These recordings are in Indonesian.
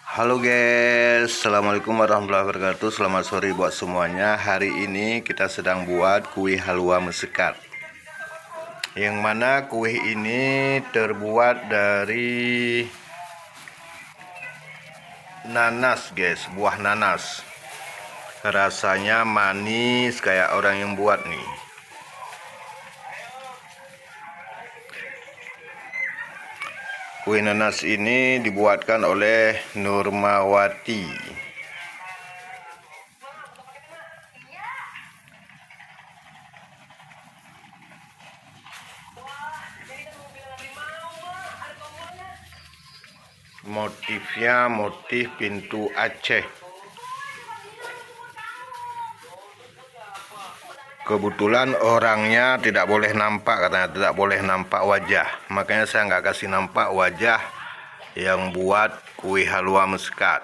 Halo guys, assalamualaikum warahmatullahi wabarakatuh. Selamat sore buat semuanya. Hari ini kita sedang buat kue halua mesekat, yang mana kue ini terbuat dari nanas guys, buah nanas. Rasanya manis kayak orang yang buat nih. Kue nanas ini dibuatkan oleh Nurmawati. Motifnya motif pintu Aceh. Kebetulan orangnya tidak boleh nampak, katanya tidak boleh nampak wajah. Makanya saya nggak kasih nampak wajah yang buat kue halua mesekat.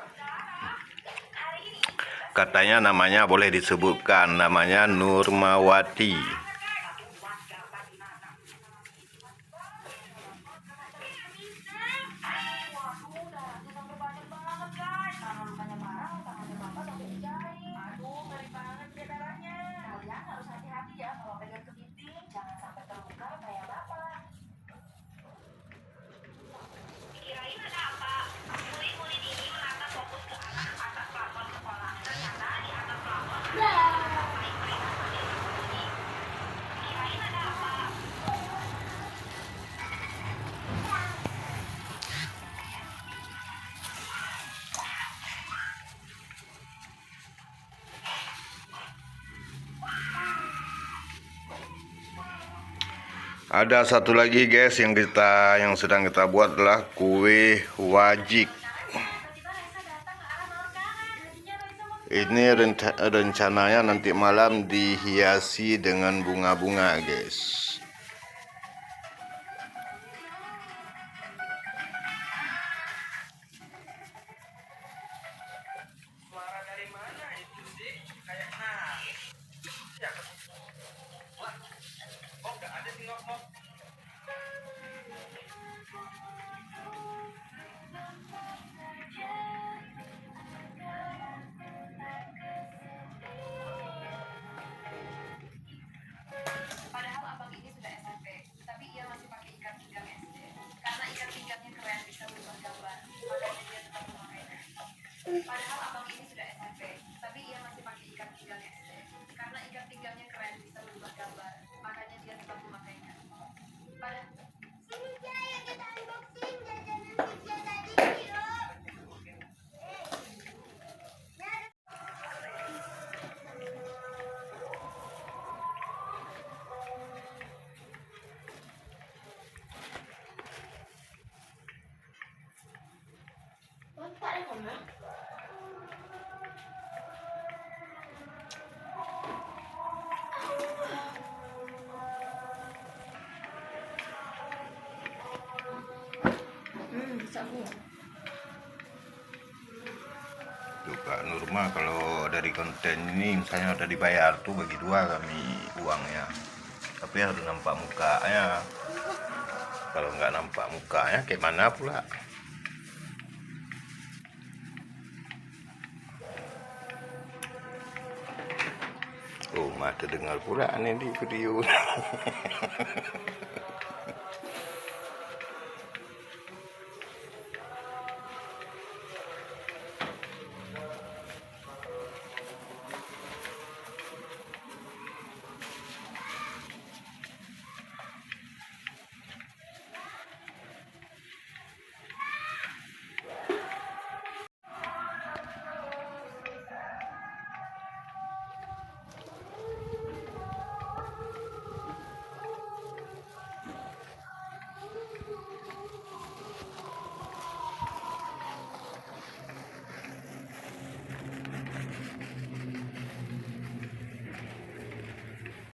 Katanya namanya boleh disebutkan, namanya Nurmawati. Ada satu lagi guys yang sedang kita buat adalah kue wajik. Ini rencananya nanti malam dihiasi dengan bunga-bunga guys. Padahal abang ini sudah SMP, tapi ia masih pakai ikat pinggang SD. Karena ikat pinggangnya keren bisa berubah gambar, makanya dia tetap memakainya. Sini Jaya, kita unboxing jajanan Tia tadi, yuk. Tuh Kak Nurma, kalau dari konten ini misalnya udah dibayar tuh bagi dua kami uangnya, tapi harus nampak mukanya. Kalau nggak nampak mukanya kayak mana pula. Oh, mata dengar pula nih di video.